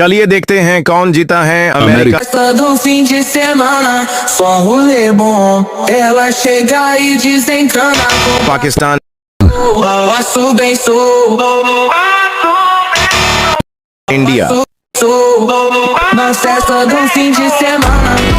चलिए देखते हैं कौन जीता है America. Festa do fim de semana, só rolê bom. Ela chega e desencana com Pakistan, Passo bem sou, India. sou na festa do fim de semana.